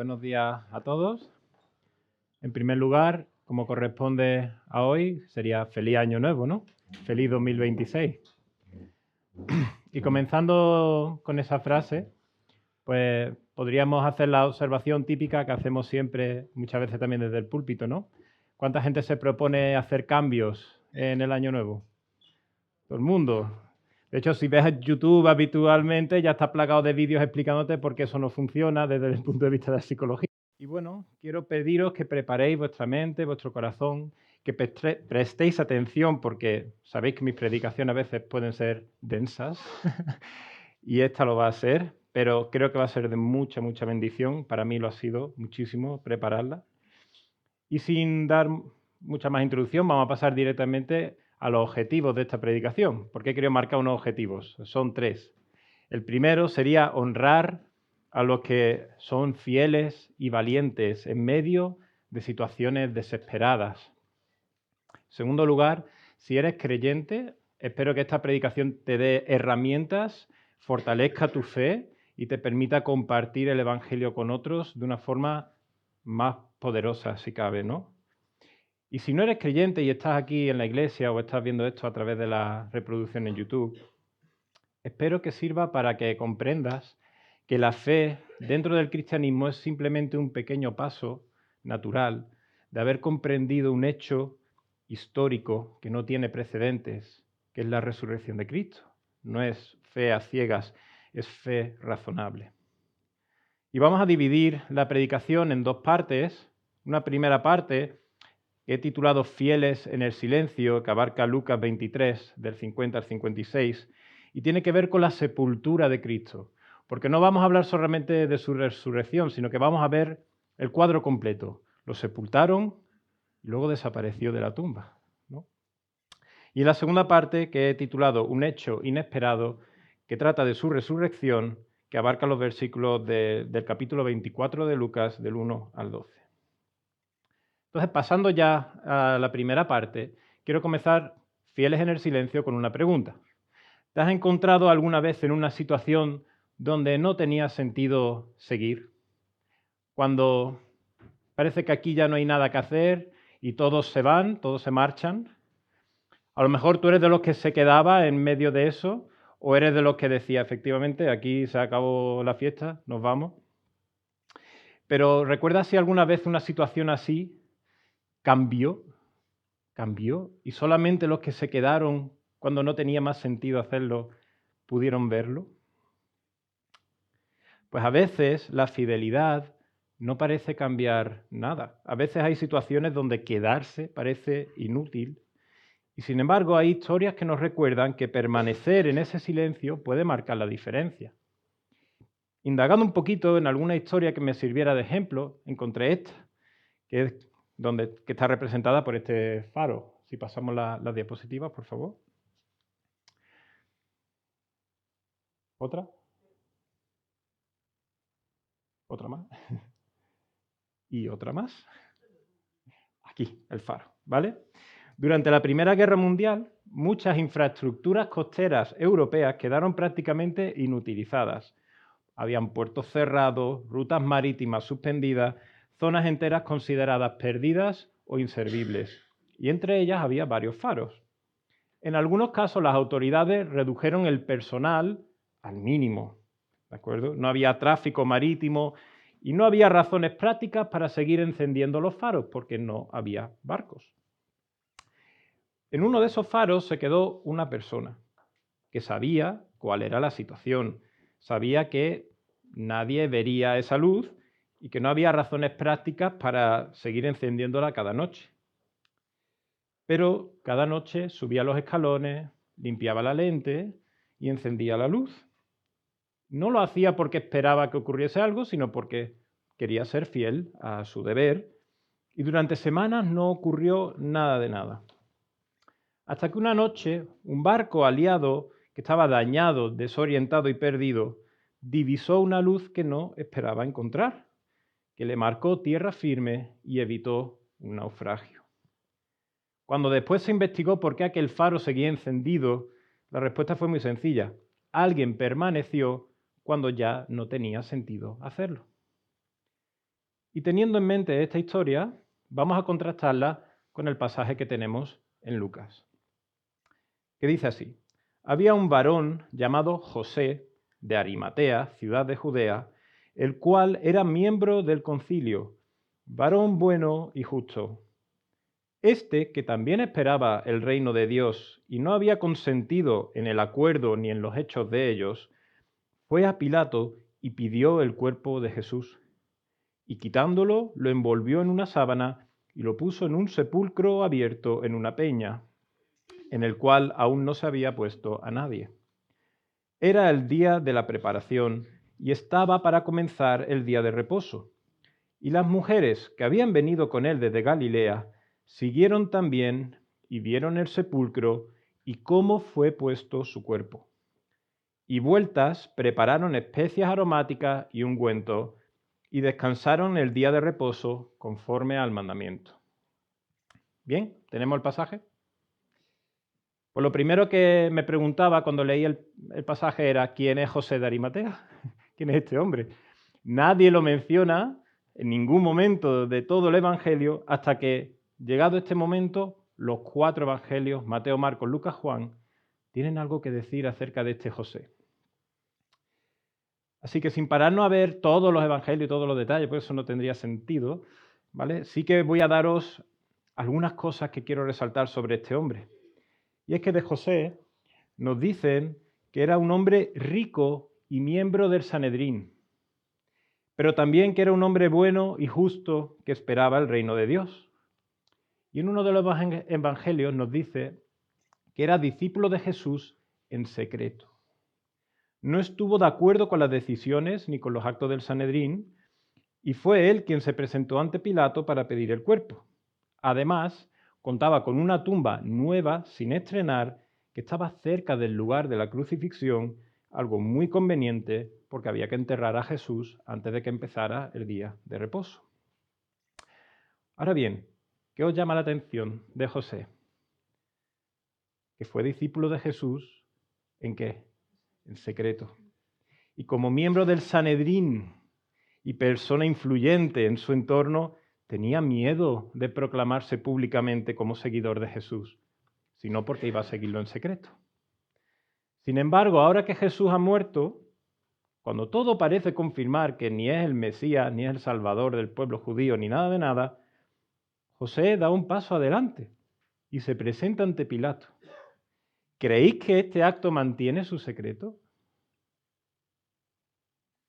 buenos días a todos. En primer lugar, como corresponde a hoy, sería feliz año nuevo, ¿no? Feliz 2026. Y comenzando con esa frase, pues podríamos hacer la observación típica que hacemos siempre, muchas veces también desde el púlpito, ¿no? ¿Cuánta gente se propone hacer cambios en el año nuevo? Todo el mundo. De hecho, si ves YouTube habitualmente, ya está plagado de vídeos explicándote por qué eso no funciona desde el punto de vista de la psicología. Y bueno, quiero pediros que preparéis vuestra mente, vuestro corazón, que prestéis atención, porque sabéis que mis predicaciones a veces pueden ser densas, y esta lo va a ser, pero creo que va a ser de mucha, mucha bendición. Para mí lo ha sido muchísimo prepararla. Y sin dar mucha más introducción, vamos a pasar directamente a los objetivos de esta predicación. ¿Por qué quiero marcar unos objetivos? Son 3. El primero sería honrar a los que son fieles y valientes en medio de situaciones desesperadas. En segundo lugar, si eres creyente, espero que esta predicación te dé herramientas, fortalezca tu fe y te permita compartir el Evangelio con otros de una forma más poderosa, si cabe, ¿no? Y si no eres creyente y estás aquí en la iglesia o estás viendo esto a través de la reproducción en YouTube, espero que sirva para que comprendas que la fe dentro del cristianismo es simplemente un pequeño paso natural de haber comprendido un hecho histórico que no tiene precedentes, que es la resurrección de Cristo. No es fe a ciegas, es fe razonable. Y vamos a dividir la predicación en 2 partes. Una primera parte que he titulado Fieles en el silencio, que abarca Lucas 23, del 50 al 56, y tiene que ver con la sepultura de Cristo. Porque no vamos a hablar solamente de su resurrección, sino que vamos a ver el cuadro completo. Lo sepultaron y luego desapareció de la tumba, ¿no? Y en la segunda parte, que he titulado Un hecho inesperado, que trata de su resurrección, que abarca los versículos del capítulo 24 de Lucas, del 1 al 12. Entonces, pasando ya a la primera parte, quiero comenzar, fieles en el silencio, con una pregunta. ¿Te has encontrado alguna vez en una situación donde no tenía sentido seguir? Cuando parece que aquí ya no hay nada que hacer y todos se van, todos se marchan. A lo mejor tú eres de los que se quedaba en medio de eso, o eres de los que decía, efectivamente, aquí se acabó la fiesta, nos vamos. Pero ¿recuerdas si alguna vez una situación así cambió, y solamente los que se quedaron cuando no tenía más sentido hacerlo pudieron verlo? Pues a veces la fidelidad no parece cambiar nada. A veces hay situaciones donde quedarse parece inútil y sin embargo hay historias que nos recuerdan que permanecer en ese silencio puede marcar la diferencia. Indagando un poquito en alguna historia que me sirviera de ejemplo, encontré esta, que está representada por este faro. Si pasamos las diapositivas, por favor. ¿Otra? ¿Otra más? ¿Y otra más? Aquí, el faro, ¿vale? Durante la Primera Guerra Mundial, muchas infraestructuras costeras europeas quedaron prácticamente inutilizadas. Habían puertos cerrados, rutas marítimas suspendidas, zonas enteras consideradas perdidas o inservibles. Y entre ellas había varios faros. En algunos casos las autoridades redujeron el personal al mínimo, ¿de acuerdo? No había tráfico marítimo y no había razones prácticas para seguir encendiendo los faros porque no había barcos. En uno de esos faros se quedó una persona que sabía cuál era la situación, sabía que nadie vería esa luz y que no había razones prácticas para seguir encendiéndola cada noche. Pero cada noche subía los escalones, limpiaba la lente y encendía la luz. No lo hacía porque esperaba que ocurriese algo, sino porque quería ser fiel a su deber. Y durante semanas no ocurrió nada de nada. Hasta que una noche un barco aliado que estaba dañado, desorientado y perdido, divisó una luz que no esperaba encontrar, que le marcó tierra firme y evitó un naufragio. Cuando después se investigó por qué aquel faro seguía encendido, la respuesta fue muy sencilla. Alguien permaneció cuando ya no tenía sentido hacerlo. Y teniendo en mente esta historia, vamos a contrastarla con el pasaje que tenemos en Lucas, que dice así: había un varón llamado José de Arimatea, ciudad de Judea, el cual era miembro del concilio, varón bueno y justo. Este, que también esperaba el reino de Dios y no había consentido en el acuerdo ni en los hechos de ellos, fue a Pilato y pidió el cuerpo de Jesús. Y quitándolo, lo envolvió en una sábana y lo puso en un sepulcro abierto en una peña, en el cual aún no se había puesto a nadie. Era el día de la preparación y estaba para comenzar el día de reposo. Y las mujeres que habían venido con él desde Galilea siguieron también y vieron el sepulcro y cómo fue puesto su cuerpo. Y vueltas prepararon especias aromáticas y ungüento y descansaron el día de reposo conforme al mandamiento. Bien, ¿tenemos el pasaje? Pues lo primero que me preguntaba cuando leí el pasaje era: ¿quién es José de Arimatea? ¿Quién es este hombre? Nadie lo menciona en ningún momento de todo el Evangelio hasta que, llegado este momento, los 4 Evangelios, Mateo, Marcos, Lucas, Juan, tienen algo que decir acerca de este José. Así que sin pararnos a ver todos los Evangelios y todos los detalles, pues eso no tendría sentido, ¿vale? Sí que voy a daros algunas cosas que quiero resaltar sobre este hombre. Y es que de José nos dicen que era un hombre rico y miembro del Sanedrín, pero también que era un hombre bueno y justo que esperaba el reino de Dios. Y en uno de los evangelios nos dice que era discípulo de Jesús en secreto. No estuvo de acuerdo con las decisiones ni con los actos del Sanedrín, y fue él quien se presentó ante Pilato para pedir el cuerpo. Además, contaba con una tumba nueva, sin estrenar, que estaba cerca del lugar de la crucifixión, algo muy conveniente porque había que enterrar a Jesús antes de que empezara el día de reposo. Ahora bien, ¿qué os llama la atención de José? Que fue discípulo de Jesús, ¿en qué? En secreto. Y como miembro del Sanedrín y persona influyente en su entorno, tenía miedo de proclamarse públicamente como seguidor de Jesús, sino porque iba a seguirlo en secreto. Sin embargo, ahora que Jesús ha muerto, cuando todo parece confirmar que ni es el Mesías, ni es el Salvador del pueblo judío, ni nada de nada, José da un paso adelante y se presenta ante Pilato. ¿Creéis que este acto mantiene su secreto?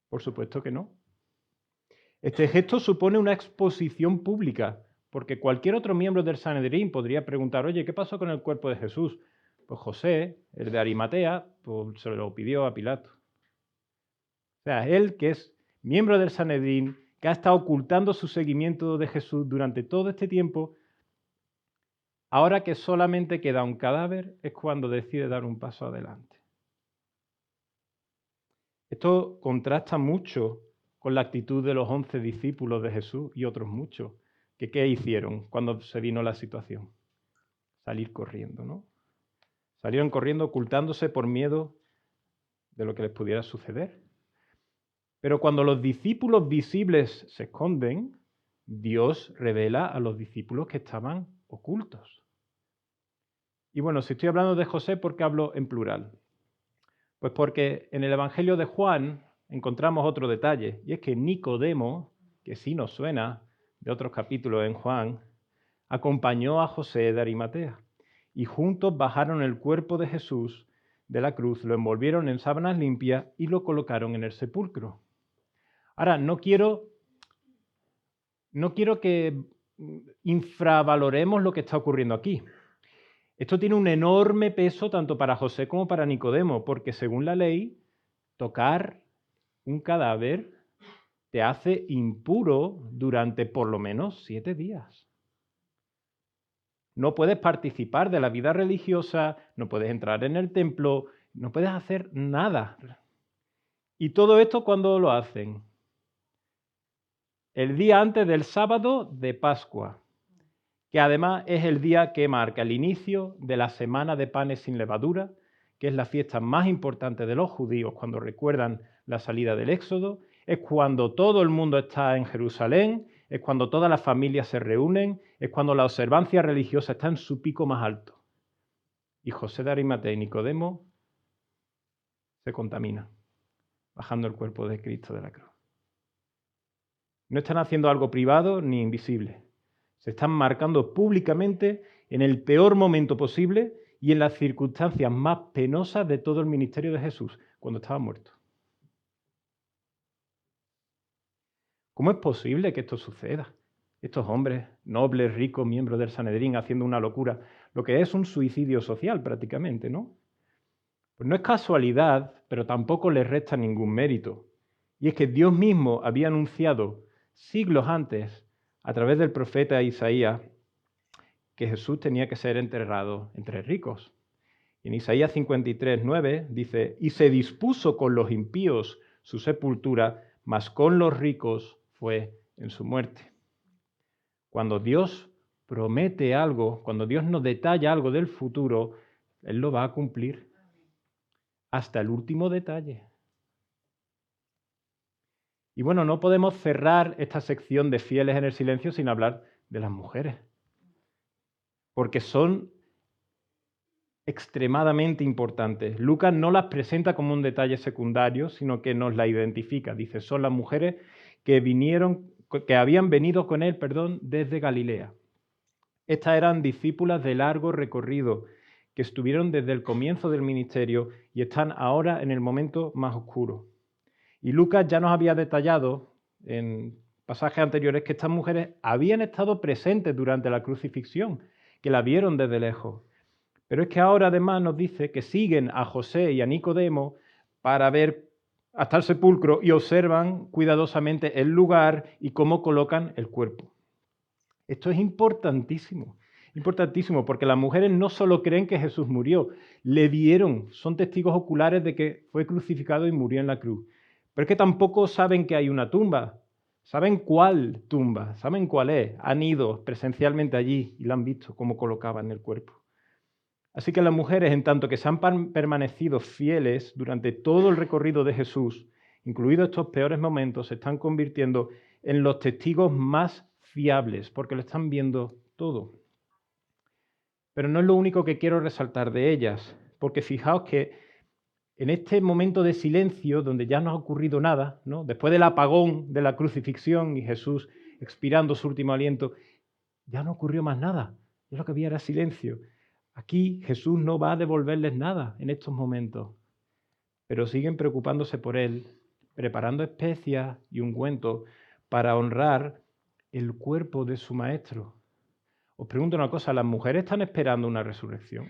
Por supuesto que no. Este gesto supone una exposición pública, porque cualquier otro miembro del Sanedrín podría preguntar: oye, ¿qué pasó con el cuerpo de Jesús? Pues José, el de Arimatea, pues se lo pidió a Pilato. O sea, él, que es miembro del Sanedrín, que ha estado ocultando su seguimiento de Jesús durante todo este tiempo, ahora que solamente queda un cadáver, es cuando decide dar un paso adelante. Esto contrasta mucho con la actitud de los 11 discípulos de Jesús y otros muchos, que ¿qué hicieron cuando se vino la situación? Salir corriendo, ¿no? Salieron corriendo ocultándose por miedo de lo que les pudiera suceder. Pero cuando los discípulos visibles se esconden, Dios revela a los discípulos que estaban ocultos. Y bueno, si estoy hablando de José, ¿por qué hablo en plural? Pues porque en el Evangelio de Juan encontramos otro detalle, y es que Nicodemo, que sí nos suena de otros capítulos en Juan, acompañó a José de Arimatea, y juntos bajaron el cuerpo de Jesús de la cruz, lo envolvieron en sábanas limpias y lo colocaron en el sepulcro. Ahora, no quiero que infravaloremos lo que está ocurriendo aquí. Esto tiene un enorme peso tanto para José como para Nicodemo, porque según la ley, tocar un cadáver te hace impuro durante por lo menos 7 días. No puedes participar de la vida religiosa, no puedes entrar en el templo, no puedes hacer nada. ¿Y todo esto cuándo lo hacen? El día antes del sábado de Pascua, que además es el día que marca el inicio de la Semana de Panes sin Levadura, que es la fiesta más importante de los judíos cuando recuerdan la salida del Éxodo. Es cuando todo el mundo está en Jerusalén es cuando todas las familias se reúnen, es cuando la observancia religiosa está en su pico más alto. Y José de Arimatea y Nicodemo se contaminan, bajando el cuerpo de Cristo de la cruz. No están haciendo algo privado ni invisible. Se están marcando públicamente en el peor momento posible y en las circunstancias más penosas de todo el ministerio de Jesús, cuando estaba muerto. ¿Cómo es posible que esto suceda? Estos hombres, nobles, ricos, miembros del Sanedrín, haciendo una locura, lo que es un suicidio social prácticamente, ¿no? Pues no es casualidad, pero tampoco les resta ningún mérito. Y es que Dios mismo había anunciado siglos antes, a través del profeta Isaías, que Jesús tenía que ser enterrado entre ricos. En Isaías 53:9 dice, y se dispuso con los impíos su sepultura, mas con los ricos fue en su muerte. Cuando Dios promete algo, cuando Dios nos detalla algo del futuro, Él lo va a cumplir hasta el último detalle. Y bueno, no podemos cerrar esta sección de fieles en el silencio sin hablar de las mujeres, porque son extremadamente importantes. Lucas no las presenta como un detalle secundario, sino que nos la identifica. Dice, son las mujeres que habían venido con él, desde Galilea. Estas eran discípulas de largo recorrido, que estuvieron desde el comienzo del ministerio y están ahora en el momento más oscuro. Y Lucas ya nos había detallado en pasajes anteriores que estas mujeres habían estado presentes durante la crucifixión, que la vieron desde lejos. Pero es que ahora además nos dice que siguen a José y a Nicodemo para ver hasta el sepulcro y observan cuidadosamente el lugar y cómo colocan el cuerpo. Esto es importantísimo porque las mujeres no solo creen que Jesús murió, le vieron, son testigos oculares de que fue crucificado y murió en la cruz. Pero es que tampoco saben que hay una tumba, saben cuál tumba, saben cuál es, han ido presencialmente allí y la han visto cómo colocaban el cuerpo. Así que las mujeres, en tanto que se han permanecido fieles durante todo el recorrido de Jesús, incluidos estos peores momentos, se están convirtiendo en los testigos más fiables, porque lo están viendo todo. Pero no es lo único que quiero resaltar de ellas, porque fijaos que en este momento de silencio, donde ya no ha ocurrido nada, ¿no? Después del apagón de la crucifixión y Jesús expirando su último aliento, ya no ocurrió más nada. Es lo que había era silencio. Aquí Jesús no va a devolverles nada en estos momentos, pero siguen preocupándose por él, preparando especias y ungüentos para honrar el cuerpo de su maestro. Os pregunto una cosa, ¿las mujeres están esperando una resurrección?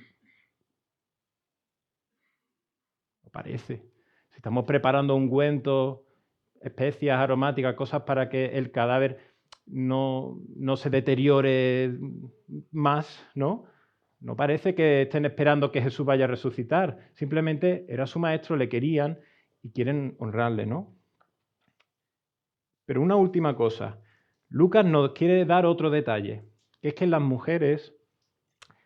No parece. Si estamos preparando ungüentos, especias aromáticas, cosas para que el cadáver no se deteriore más, ¿no? No parece que estén esperando que Jesús vaya a resucitar. Simplemente era su maestro, le querían y quieren honrarle, ¿no? Pero una última cosa. Lucas nos quiere dar otro detalle, que es que las mujeres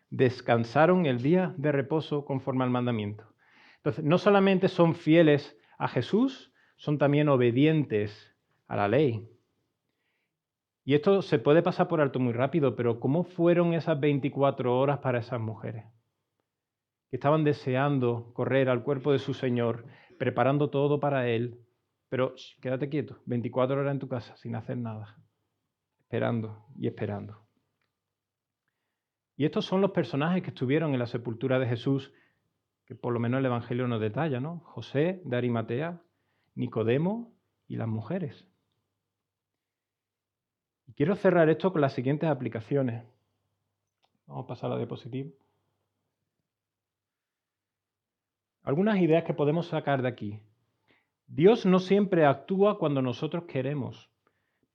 descansaron el día de reposo conforme al mandamiento. Entonces, no solamente son fieles a Jesús, son también obedientes a la ley. Y esto se puede pasar por alto muy rápido, pero ¿cómo fueron esas 24 horas para esas mujeres? Que estaban deseando correr al cuerpo de su Señor, preparando todo para Él, pero quédate quieto, 24 horas en tu casa sin hacer nada, esperando y esperando. Y estos son los personajes que estuvieron en la sepultura de Jesús, que por lo menos el Evangelio nos detalla, ¿no? José de Arimatea, Nicodemo y las mujeres. Y quiero cerrar esto con las siguientes aplicaciones. Vamos a pasar a la diapositiva. Algunas ideas que podemos sacar de aquí. Dios no siempre actúa cuando nosotros queremos,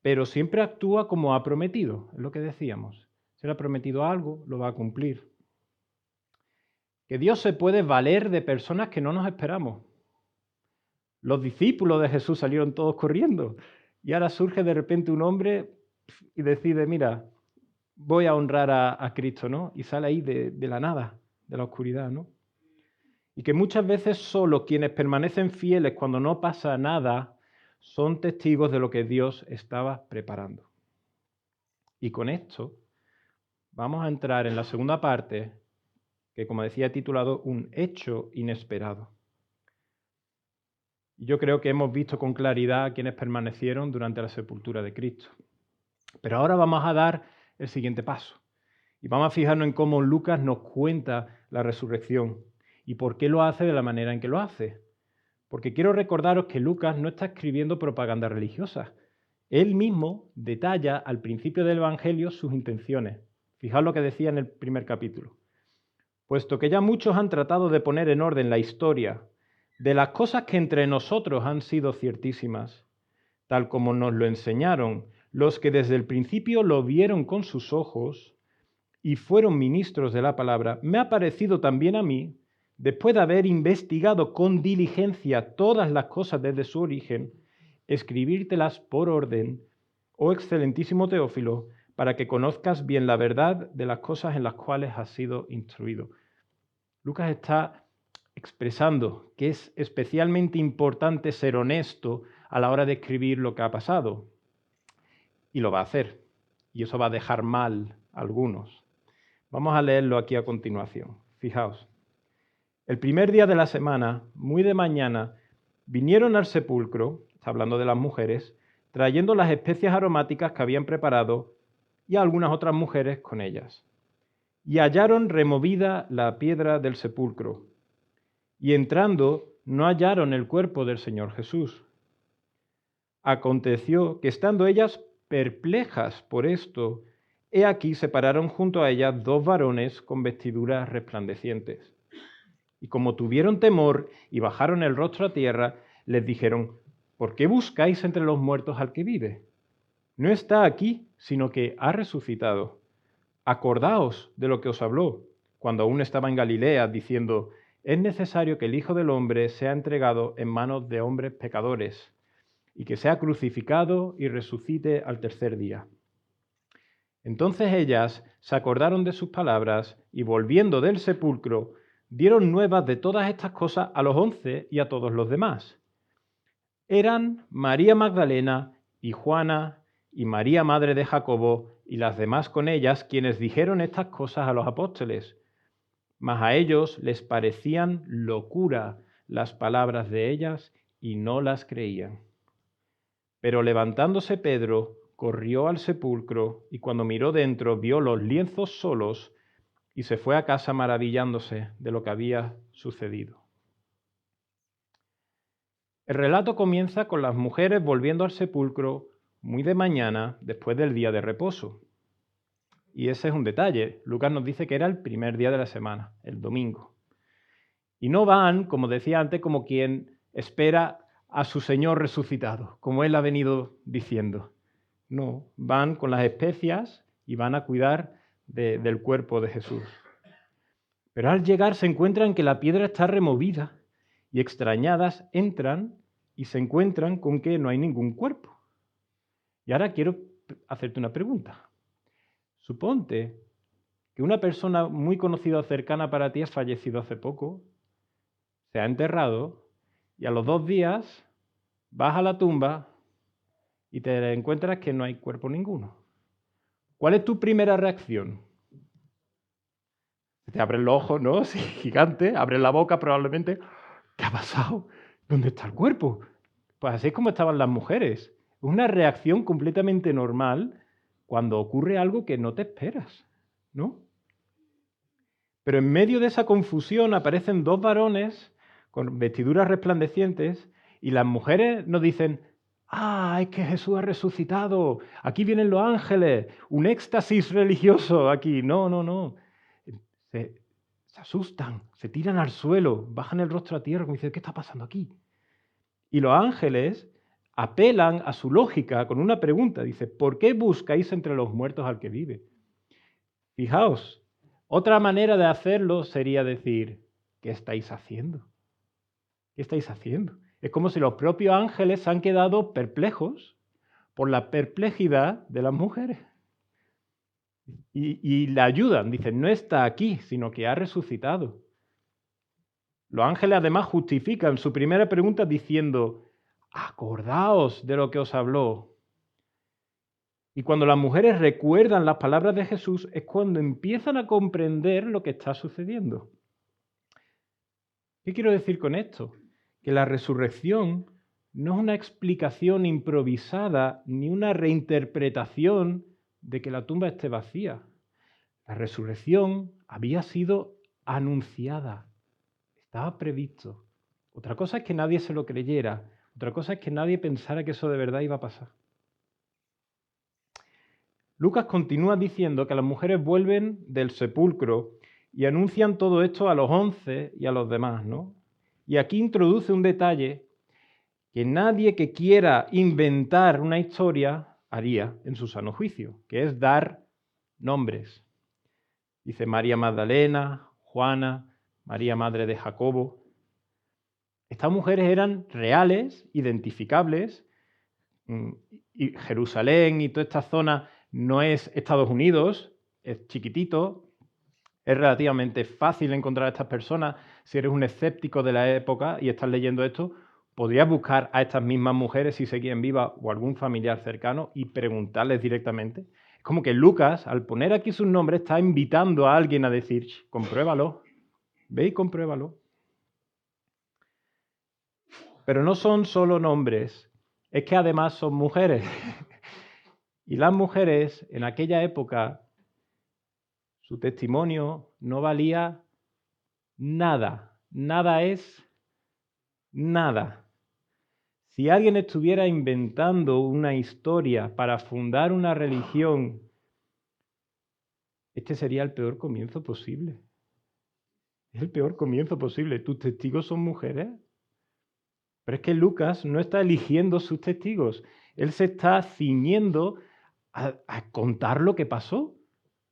pero siempre actúa como ha prometido, es lo que decíamos. Si Él ha prometido algo, lo va a cumplir. Que Dios se puede valer de personas que no nos esperamos. Los discípulos de Jesús salieron todos corriendo y ahora surge de repente un hombre y decide, mira, voy a honrar a Cristo, ¿no? Y sale ahí de la nada, de la oscuridad, ¿no? Y que muchas veces solo quienes permanecen fieles cuando no pasa nada son testigos de lo que Dios estaba preparando. Y con esto vamos a entrar en la segunda parte, que como decía he titulado Un hecho inesperado. Yo creo que hemos visto con claridad a quienes permanecieron durante la sepultura de Cristo. Pero ahora vamos a dar el siguiente paso. Y vamos a fijarnos en cómo Lucas nos cuenta la resurrección y por qué lo hace de la manera en que lo hace. Porque quiero recordaros que Lucas no está escribiendo propaganda religiosa. Él mismo detalla al principio del Evangelio sus intenciones. Fijaos lo que decía en el primer capítulo. Puesto que ya muchos han tratado de poner en orden la historia de las cosas que entre nosotros han sido ciertísimas, tal como nos lo enseñaron los que desde el principio lo vieron con sus ojos y fueron ministros de la palabra, me ha parecido también a mí, después de haber investigado con diligencia todas las cosas desde su origen, escribírtelas por orden, oh excelentísimo Teófilo, para que conozcas bien la verdad de las cosas en las cuales has sido instruido. Lucas está expresando que es especialmente importante ser honesto a la hora de escribir lo que ha pasado. Y lo va a hacer. Y eso va a dejar mal a algunos. Vamos a leerlo aquí a continuación. Fijaos. El primer día de la semana, muy de mañana, vinieron al sepulcro, está hablando de las mujeres, trayendo las especias aromáticas que habían preparado y algunas otras mujeres con ellas. Y hallaron removida la piedra del sepulcro. Y entrando, no hallaron el cuerpo del Señor Jesús. Aconteció que estando ellas perplejas por esto, he aquí se pararon junto a ellas dos varones con vestiduras resplandecientes. Y como tuvieron temor y bajaron el rostro a tierra, les dijeron, ¿por qué buscáis entre los muertos al que vive? No está aquí, sino que ha resucitado. Acordaos de lo que os habló, cuando aún estaba en Galilea, diciendo, es necesario que el Hijo del Hombre sea entregado en manos de hombres pecadores, y que sea crucificado y resucite al tercer día. Entonces ellas se acordaron de sus palabras y volviendo del sepulcro, dieron nuevas de todas estas cosas a los 11 y a todos los demás. Eran María Magdalena y Juana y María madre de Jacobo y las demás con ellas quienes dijeron estas cosas a los apóstoles. Mas a ellos les parecían locura las palabras de ellas y no las creían. Pero levantándose Pedro, corrió al sepulcro y cuando miró dentro vio los lienzos solos y se fue a casa maravillándose de lo que había sucedido. El relato comienza con las mujeres volviendo al sepulcro muy de mañana después del día de reposo. Y ese es un detalle. Lucas nos dice que era el primer día de la semana, el domingo. Y no van, como decía antes, como quien espera a su Señor resucitado, como Él ha venido diciendo. No, van con las especias y van a cuidar del cuerpo de Jesús. Pero al llegar se encuentran que la piedra está removida y extrañadas entran y se encuentran con que no hay ningún cuerpo. Y ahora quiero hacerte una pregunta. Suponte que una persona muy conocida o cercana para ti ha fallecido hace poco, se ha enterrado y a los 2 días vas a la tumba y te encuentras que no hay cuerpo ninguno. ¿Cuál es tu primera reacción? Te abres los ojos, ¿no? Sí, gigante, abres la boca probablemente. ¿Qué ha pasado? ¿Dónde está el cuerpo? Pues así es como estaban las mujeres. Es una reacción completamente normal cuando ocurre algo que no te esperas, ¿no? Pero en medio de esa confusión aparecen 2 varones con vestiduras resplandecientes y las mujeres nos dicen, ¡ah, es que Jesús ha resucitado! Aquí vienen los ángeles, un éxtasis religioso aquí. No, no, no. Se asustan, se tiran al suelo, bajan el rostro a tierra y dicen, ¿qué está pasando aquí? Y los ángeles apelan a su lógica con una pregunta. Dice, ¿por qué buscáis entre los muertos al que vive? Fijaos, otra manera de hacerlo sería decir, ¿qué estáis haciendo? ¿Qué estáis haciendo? Es como si los propios ángeles se han quedado perplejos por la perplejidad de las mujeres. Y le ayudan, dicen, no está aquí, sino que ha resucitado. Los ángeles además justifican su primera pregunta diciendo, acordaos de lo que os habló. Y cuando las mujeres recuerdan las palabras de Jesús es cuando empiezan a comprender lo que está sucediendo. ¿Qué quiero decir con esto? Que la resurrección no es una explicación improvisada ni una reinterpretación de que la tumba esté vacía. La resurrección había sido anunciada, estaba previsto. Otra cosa es que nadie se lo creyera, otra cosa es que nadie pensara que eso de verdad iba a pasar. Lucas continúa diciendo que las mujeres vuelven del sepulcro y anuncian todo esto a los 11 y a los demás, ¿no? Y aquí introduce un detalle que nadie que quiera inventar una historia haría en su sano juicio, que es dar nombres. Dice María Magdalena, Juana, María madre de Jacobo. Estas mujeres eran reales, identificables, y Jerusalén y toda esta zona no es Estados Unidos, es chiquitito, es relativamente fácil encontrar a estas personas. Si eres un escéptico de la época y estás leyendo esto, podrías buscar a estas mismas mujeres si seguían vivas o algún familiar cercano y preguntarles directamente. Es como que Lucas, al poner aquí sus nombres, está invitando a alguien a decir, compruébalo, ve y compruébalo. Pero no son solo nombres, es que además son mujeres. Y las mujeres en aquella época, su testimonio no valía nada. Nada es nada. Si alguien estuviera inventando una historia para fundar una religión, este sería el peor comienzo posible. Es el peor comienzo posible. ¿Tus testigos son mujeres? Pero es que Lucas no está eligiendo sus testigos. Él se está ciñendo a contar lo que pasó.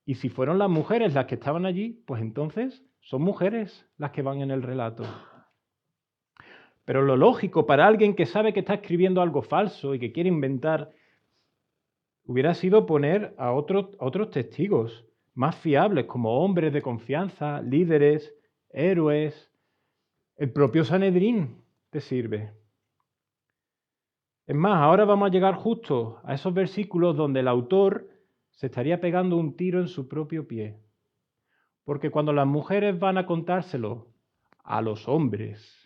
Y si fueron las mujeres las que estaban allí, pues entonces son mujeres las que van en el relato. Pero lo lógico para alguien que sabe que está escribiendo algo falso y que quiere inventar, hubiera sido poner a otros testigos más fiables, como hombres de confianza, líderes, héroes. El propio Sanedrín te sirve. Es más, ahora vamos a llegar justo a esos versículos donde el autor se estaría pegando un tiro en su propio pie. Porque cuando las mujeres van a contárselo a los hombres,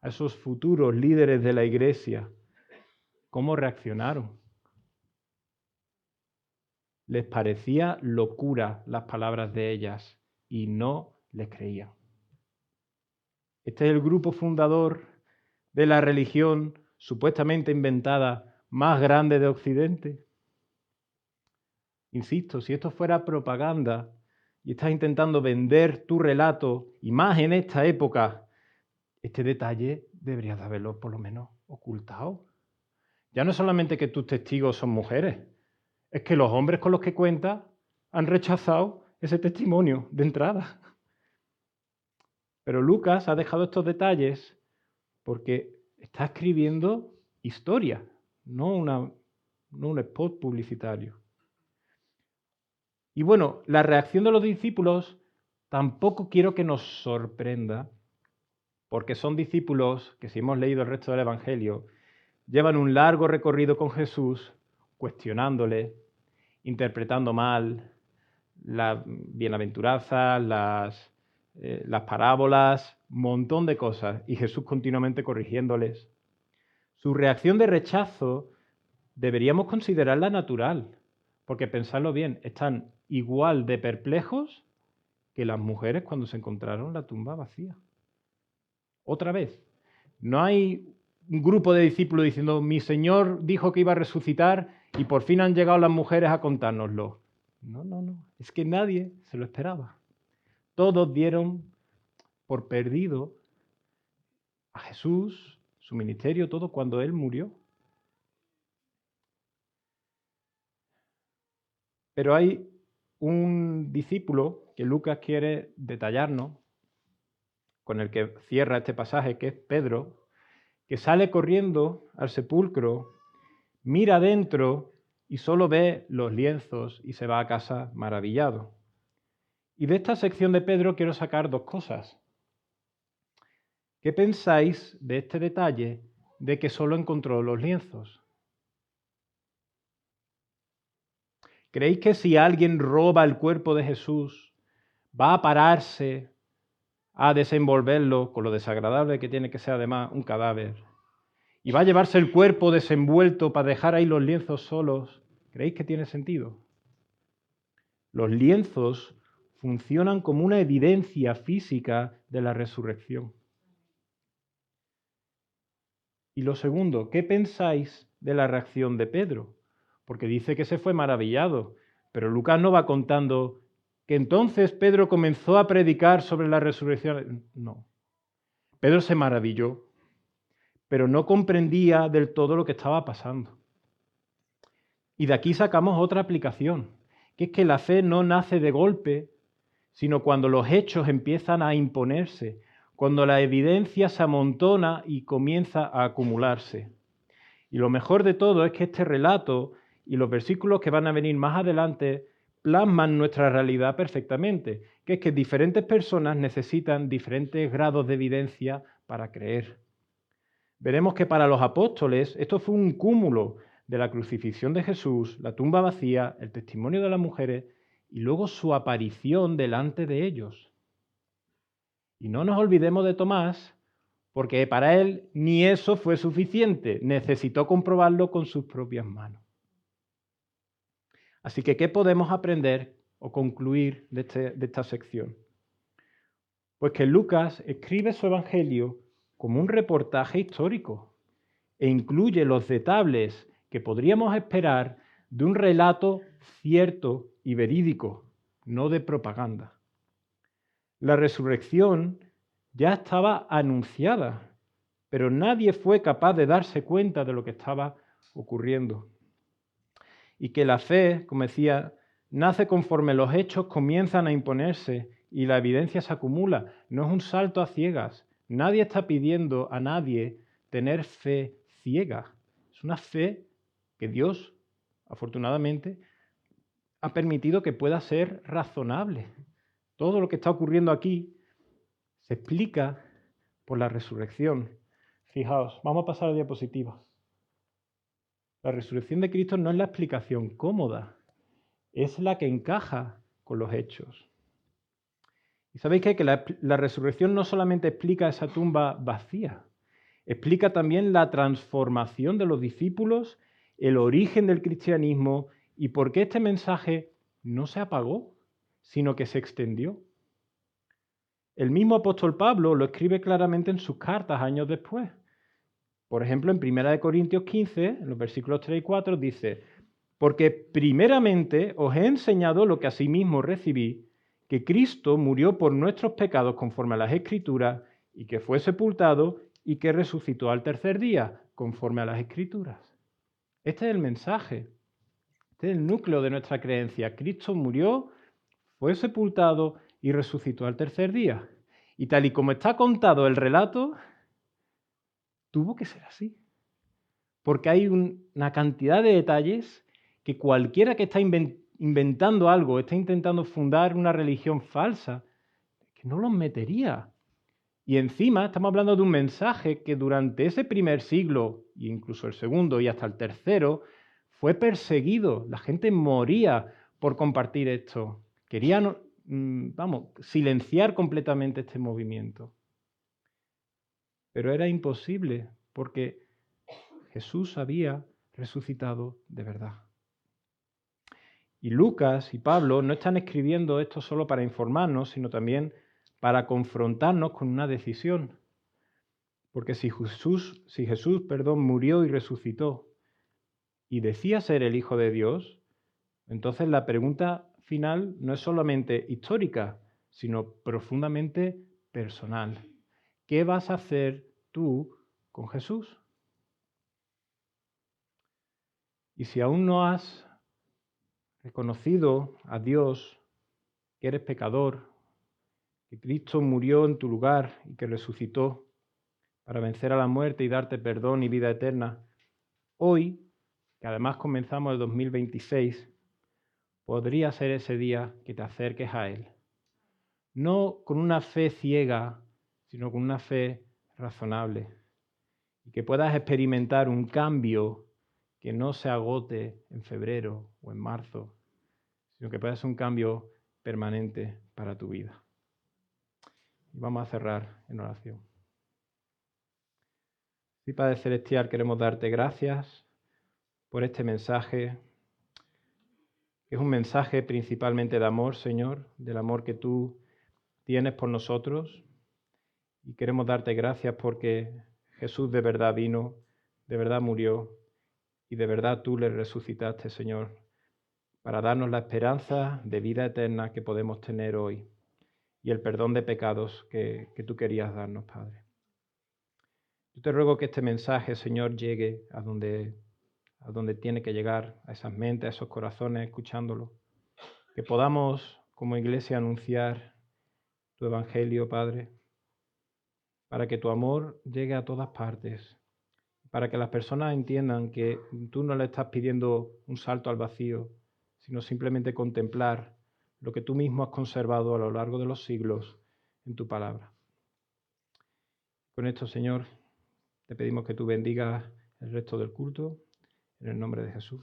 a esos futuros líderes de la iglesia, ¿cómo reaccionaron? Les parecía locura las palabras de ellas y no les creían. Este es el grupo fundador de la religión supuestamente inventada más grande de Occidente. Insisto, si esto fuera propaganda y estás intentando vender tu relato, y más en esta época, este detalle deberías de haberlo por lo menos ocultado. Ya no es solamente que tus testigos son mujeres, es que los hombres con los que cuentas han rechazado ese testimonio de entrada. Pero Lucas ha dejado estos detalles porque está escribiendo historia, no un spot publicitario. Y bueno, la reacción de los discípulos tampoco quiero que nos sorprenda, porque son discípulos que, si hemos leído el resto del Evangelio, llevan un largo recorrido con Jesús, cuestionándole, interpretando mal las bienaventuranzas, las parábolas, un montón de cosas, y Jesús continuamente corrigiéndoles. Su reacción de rechazo deberíamos considerarla natural, porque pensadlo bien, están igual de perplejos que las mujeres cuando se encontraron la tumba vacía. Otra vez, no hay un grupo de discípulos diciendo, mi Señor dijo que iba a resucitar y por fin han llegado las mujeres a contárnoslo. No, es que nadie se lo esperaba. Todos dieron por perdido a Jesús, su ministerio, todo cuando Él murió. Pero hay un discípulo que Lucas quiere detallarnos, con el que cierra este pasaje, que es Pedro, que sale corriendo al sepulcro, mira adentro y solo ve los lienzos y se va a casa maravillado. Y de esta sección de Pedro quiero sacar dos cosas. ¿Qué pensáis de este detalle de que solo encontró los lienzos? ¿Creéis que si alguien roba el cuerpo de Jesús, va a pararse a desenvolverlo con lo desagradable que tiene que ser además un cadáver? ¿Y va a llevarse el cuerpo desenvuelto para dejar ahí los lienzos solos? ¿Creéis que tiene sentido? Los lienzos funcionan como una evidencia física de la resurrección. Y lo segundo, ¿qué pensáis de la reacción de Pedro? Porque dice que se fue maravillado, pero Lucas no va contando que entonces Pedro comenzó a predicar sobre la resurrección. No. Pedro se maravilló, pero no comprendía del todo lo que estaba pasando. Y de aquí sacamos otra aplicación, que es que la fe no nace de golpe, sino cuando los hechos empiezan a imponerse, cuando la evidencia se amontona y comienza a acumularse. Y lo mejor de todo es que este relato y los versículos que van a venir más adelante plasman nuestra realidad perfectamente, que es que diferentes personas necesitan diferentes grados de evidencia para creer. Veremos que para los apóstoles esto fue un cúmulo de la crucifixión de Jesús, la tumba vacía, el testimonio de las mujeres y luego su aparición delante de ellos. Y no nos olvidemos de Tomás, porque para él ni eso fue suficiente, necesitó comprobarlo con sus propias manos. Así que, ¿qué podemos aprender o concluir de esta sección? Pues que Lucas escribe su evangelio como un reportaje histórico e incluye los detalles que podríamos esperar de un relato cierto y verídico, no de propaganda. La resurrección ya estaba anunciada, pero nadie fue capaz de darse cuenta de lo que estaba ocurriendo. Y que la fe, como decía, nace conforme los hechos comienzan a imponerse y la evidencia se acumula. No es un salto a ciegas. Nadie está pidiendo a nadie tener fe ciega. Es una fe que Dios, afortunadamente, ha permitido que pueda ser razonable. Todo lo que está ocurriendo aquí se explica por la resurrección. Fijaos, vamos a pasar a la diapositiva. La resurrección de Cristo no es la explicación cómoda, es la que encaja con los hechos. ¿Y sabéis qué? Que la resurrección no solamente explica esa tumba vacía, explica también la transformación de los discípulos, el origen del cristianismo y por qué este mensaje no se apagó, sino que se extendió. El mismo apóstol Pablo lo escribe claramente en sus cartas años después. Por ejemplo, en 1 Corintios 15, en los versículos 3 y 4, dice: porque primeramente os he enseñado lo que asimismo recibí, que Cristo murió por nuestros pecados conforme a las Escrituras, y que fue sepultado y que resucitó al tercer día conforme a las Escrituras. Este es el mensaje, este es el núcleo de nuestra creencia. Cristo murió, fue sepultado y resucitó al tercer día. Y tal y como está contado el relato, tuvo que ser así. Porque hay una cantidad de detalles que cualquiera que está inventando algo, está intentando fundar una religión falsa, que no los metería. Y encima estamos hablando de un mensaje que durante ese primer siglo, e incluso el segundo y hasta el tercero, fue perseguido. La gente moría por compartir esto. Querían, silenciar completamente este movimiento. Pero era imposible porque Jesús había resucitado de verdad. Y Lucas y Pablo no están escribiendo esto solo para informarnos, sino también para confrontarnos con una decisión. Porque si Jesús, murió y resucitó y decía ser el Hijo de Dios, entonces la pregunta final no es solamente histórica, sino profundamente personal. ¿Qué vas a hacer tú con Jesús? Y si aún no has reconocido a Dios, que eres pecador, que Cristo murió en tu lugar y que resucitó para vencer a la muerte y darte perdón y vida eterna, hoy, que además comenzamos el 2026, podría ser ese día que te acerques a Él. No con una fe ciega, sino con una fe razonable. Y que puedas experimentar un cambio que no se agote en febrero o en marzo, sino que pueda ser un cambio permanente para tu vida. Y vamos a cerrar en oración. Sí, Padre Celestial, queremos darte gracias por este mensaje, que es un mensaje principalmente de amor, Señor, del amor que tú tienes por nosotros. Y queremos darte gracias porque Jesús de verdad vino, de verdad murió y de verdad tú le resucitaste, Señor, para darnos la esperanza de vida eterna que podemos tener hoy y el perdón de pecados que tú querías darnos, Padre. Yo te ruego que este mensaje, Señor, llegue a donde tiene que llegar, a esas mentes, a esos corazones, escuchándolo. Que podamos, como iglesia, anunciar tu evangelio, Padre, para que tu amor llegue a todas partes, para que las personas entiendan que tú no le estás pidiendo un salto al vacío, sino simplemente contemplar lo que tú mismo has conservado a lo largo de los siglos en tu palabra. Con esto, Señor, te pedimos que tú bendigas el resto del culto, en el nombre de Jesús.